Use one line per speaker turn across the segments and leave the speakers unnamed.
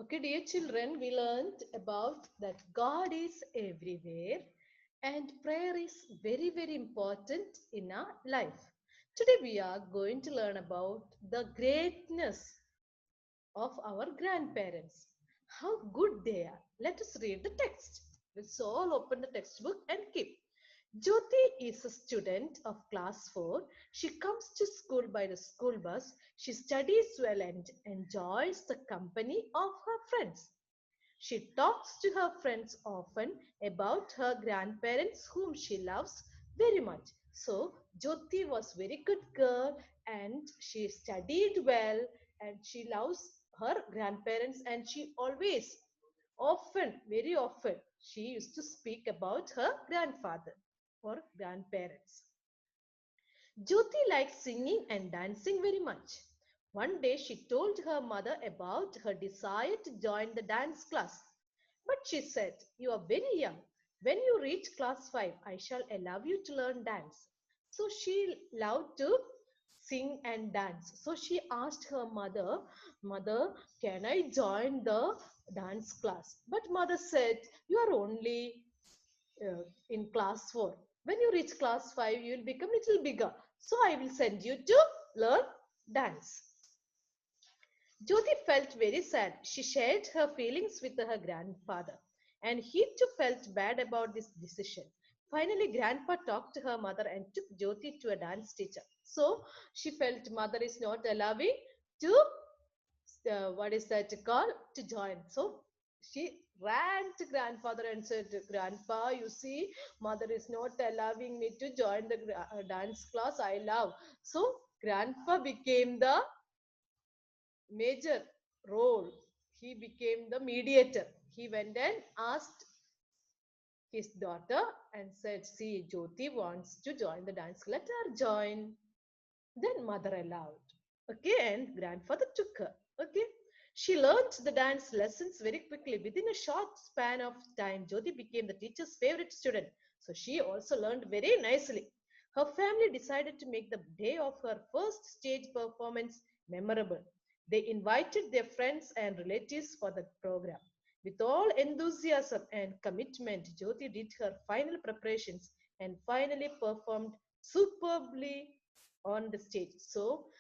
Okay, dear children, we learned about that God is everywhere and prayer is very, very important in our life. Today, we are going to learn about the greatness of our grandparents. How good they are. Let us read the text. Let's all open the textbook and keep. Jyoti is a student of class 4. She comes to school by the school bus. She studies well and enjoys the company of her friends. She talks to her friends often about her grandparents, whom she loves very much. So, Jyoti was very good girl and she studied well and she loves her grandparents and she always, often, very often, she used to speak about her grandfather or grandparents. Jyoti liked singing and dancing very much. One day she told her mother about her desire to join the dance class. But she said, "You are very young. When you reach class 5, I shall allow you to learn dance." So she loved to sing and dance. So she asked her mother, "Mother, can I join the dance class?" But mother said, "You are only in class 4. When you reach class 5, you will become little bigger. So I will send you to learn dance." Jyoti felt very sad. She shared her feelings with her grandfather, and he too felt bad about this decision. Finally, Grandpa talked to her mother and took Jyoti to a dance teacher. So she felt mother is not allowing to what is that called to join. So she ran to grandfather and said, "Grandpa, you see, mother is not allowing me to join the dance class I love." So grandpa became the major role. He became the mediator. He went and asked his daughter and said, "See, Jyoti wants to join the dance. Let her join." Then mother allowed. Okay, and grandfather took her. Okay. She learned the dance lessons very quickly. Within a short span of time, Jyoti became the teacher's favorite student. So she also learned very nicely. Her family decided to make the day of her first stage performance memorable. They invited their friends and relatives for the program. With all enthusiasm and commitment, Jyoti did her final preparations and finally performed superbly on the stage. So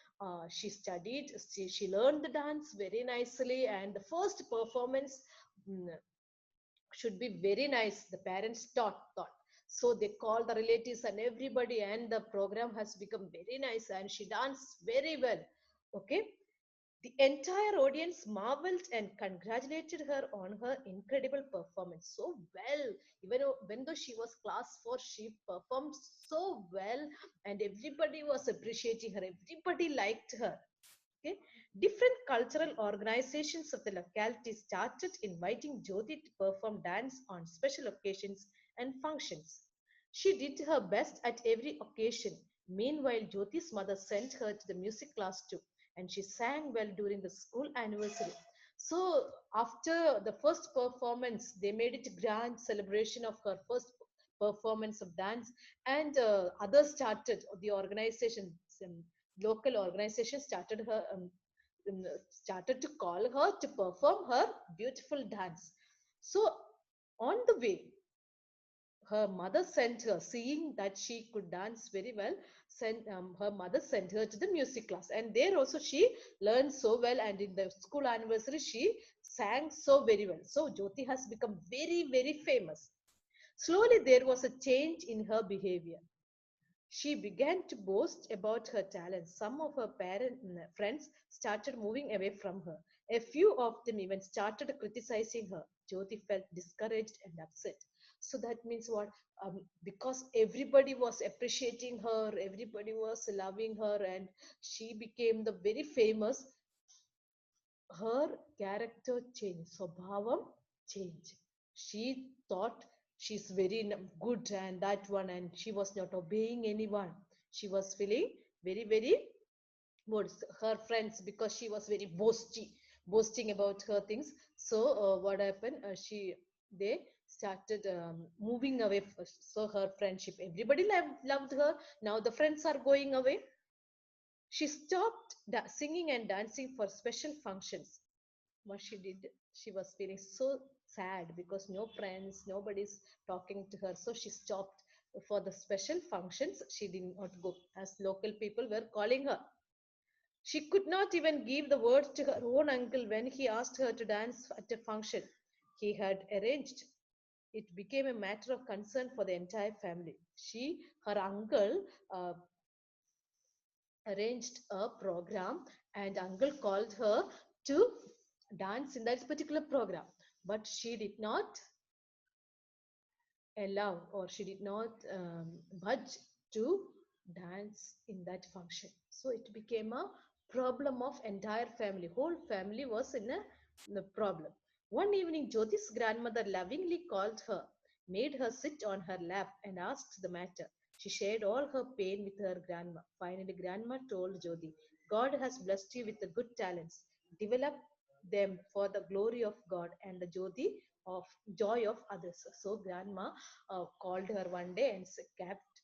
she studied, she learned the dance very nicely, and the first performance mm, should be very nice. The parents thought. So they called the relatives and everybody, and the program has become very nice, and she danced very well. Okay, the entire audience marveled and congratulated her on her incredible performance. So well, even though she was class 4, she performed so well, and everybody was appreciating her. Everybody liked her. Okay, different cultural organizations of the locality started inviting Jyoti to perform dance on special occasions and functions. She did her best at every occasion. Meanwhile, Jyoti's mother sent her to the music class too, and she sang well during the school anniversary. So, after the first performance, they made it a grand celebration of her first performance of dance, and others started the organization, local organization started to call her to perform her beautiful dance. So, on the way, her mother sent her, seeing that she could dance very well, her mother sent her to the music class, and there also she learned so well, and in the school anniversary she sang so very well. So Jyoti has become very, very famous. Slowly there was a change in her behavior. She began to boast about her talents. Some of her friends started moving away from her. A few of them even started criticizing her. Jyoti felt discouraged and upset. So that means what? Because everybody was appreciating her, everybody was loving her, and she became the very famous. Her character changed, Swabhavam changed. She thought she's very good and that one, and she was not obeying anyone. She was feeling very, very good. Her friends, because she was very boasting about her things. So what happened? They started moving away. So her friendship, everybody loved her. Now the friends are going away. She stopped singing and dancing for special functions. what she did, she was feeling so sad because no friends, nobody's talking to her. So she stopped for the special functions. She did not go as local people were calling her. She could not even give the words to her own uncle when he asked her to dance at a function he had arranged. It became a matter of concern for the entire family. Her uncle, arranged a program, and uncle called her to dance in that particular program, but she did not allow, or she did not budge to dance in that function. So it became a problem of entire family. Whole family was in a problem. One evening, Jyoti's grandmother lovingly called her, made her sit on her lap, and asked the matter. She shared all her pain with her grandma. Finally, grandma told Jyoti, God has blessed you with the good talents. Develop them for the glory of God and the Jyoti of joy of others. So grandma called her one day and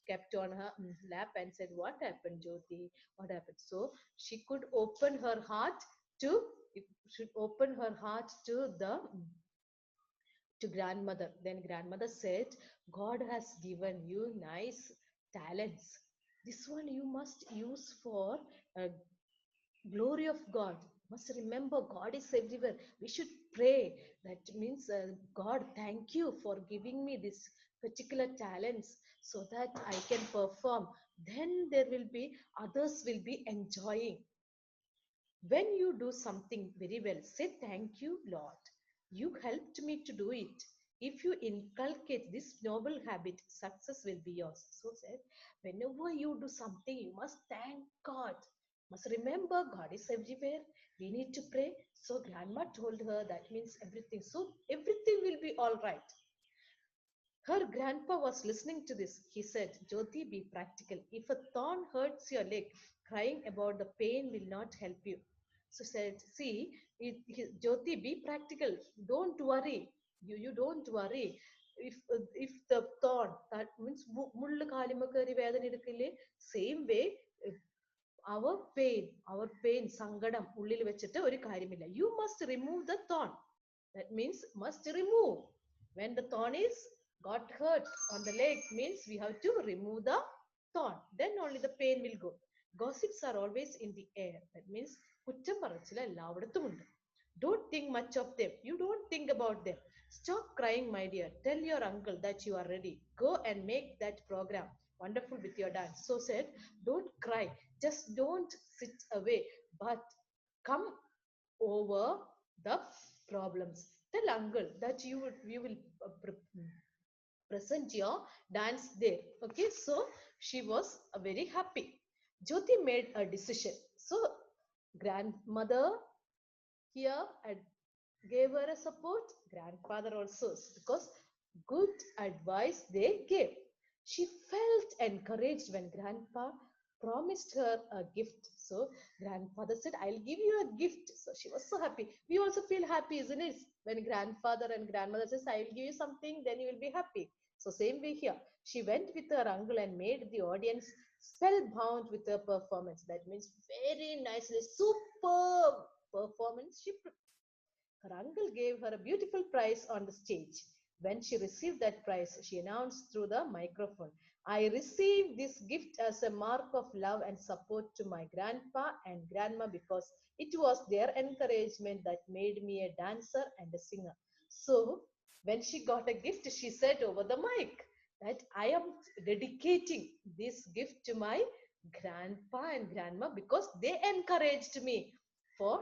kept on her lap and said, "What happened, Jyoti? What happened?" So she could open her heart to should open her heart to grandmother. Then grandmother said, God has given you nice talents. This one you must use for uh, glory of God. Must remember God is everywhere. We should pray. That means, God, thank you for giving me this particular talents so that I can perform. Then there will be others will be enjoying. When you do something very well, say thank you, Lord. You helped me to do it. If you inculcate this noble habit, success will be yours. So said, whenever you do something, you must thank God. Must remember God is everywhere. We need to pray. So grandma told her that means everything. So everything will be all right. Her grandpa was listening to this. He said, Jyoti, be practical. If a thorn hurts your leg, crying about the pain will not help you. So said, see, Jyoti, be practical. Don't worry. You don't worry. If the thorn, that means മുള്ള് കാലുമ്മ കയറി വേദന എടുക്കില്ലേ, same way, our pain, സങ്കടം ഉള്ളിൽ വെച്ചിട്ട് ഒരു കാര്യമില്ല. You must remove the thorn. That means must remove. When the thorn is got hurt on the leg, means we have to remove the thorn. Then only the pain will go. Gossips are always in the air. That means കുറ്റം പറച്ചിൽ എല്ലായിടത്തും ഉണ്ട്. Don't think much of them. You don't think about them. Stop crying, my dear. Tell your uncle that you are ready. Go and make that program wonderful with your dance. So said, don't cry. Just don't sit away, but come over the problems. Tell uncle that you will present your dance there. Okay, so she was very happy. Jyoti made a decision. So grandmother here gave her a support, grandfather also, because good advice they gave. She felt encouraged when grandpa promised her a gift. So grandfather said, I'll give you a gift. So she was so happy. We also feel happy, isn't it? When grandfather and grandmother says, I will give you something, then you will be happy. So same way here. She went with her uncle and made the audience spellbound with her performance. That means very nicely, superb performance. Her uncle gave her a beautiful prize on the stage. When she received that prize, she announced through the microphone, I received this gift as a mark of love and support to my grandpa and grandma because it was their encouragement that made me a dancer and a singer. So, when she got a gift, she said over the mic that I am dedicating this gift to my grandpa and grandma because they encouraged me for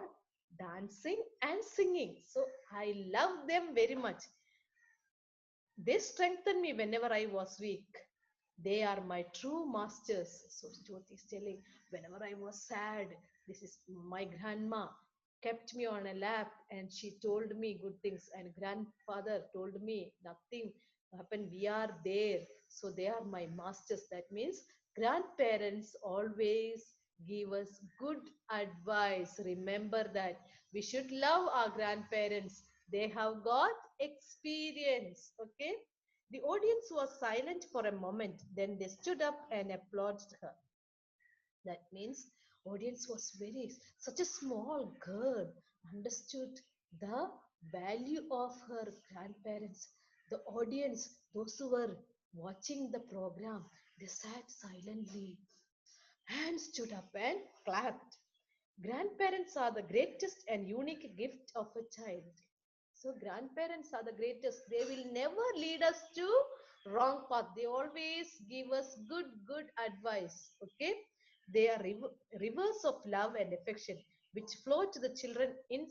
dancing and singing. So I love them very much. They strengthened me whenever I was weak. They are my true masters. So Jyoti is telling, whenever I was sad, this is my grandma kept me on a lap and she told me good things. And grandfather told me nothing happened. We are there. So they are my masters. That means grandparents always give us good advice. Remember that we should love our grandparents. They have got experience. Okay. The audience was silent for a moment. Then they stood up and applauded her. That means audience was very such a small girl understood the value of her grandparents. The audience, those who were watching the program, they sat silently and stood up and clapped. Grandparents are the greatest and unique gift of a child. So grandparents are the greatest. They will never lead us to wrong path. They always give us good advice. Okay. They are rivers of love and affection which flow to the children in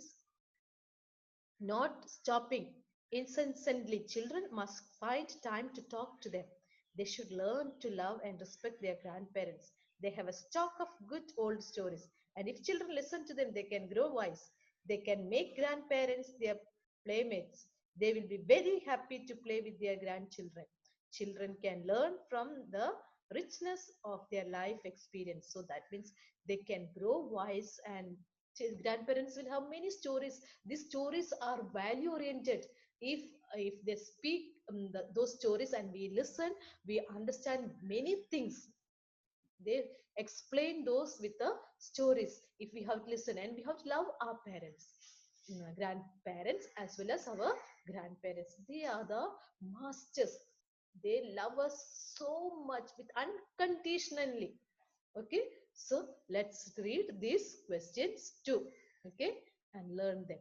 not stopping incessantly. Children must find time to talk to them. They should learn to love and respect their grandparents. They have a stock of good old stories. And if children listen to them, they can grow wise. They can make grandparents their playmates. They will be very happy to play with their grandchildren. Children can learn from the richness of their life experience. So that means they can grow wise, and grandparents will have many stories. These stories are value oriented. If they speak those stories and we listen, we understand many things. They explain those with the stories. If we have to listen, and we have to love our parents, grandparents as well as our grandparents, they are the masters. They love us so much with unconditionally. Okay, so let's read these questions too. Okay, and learn them.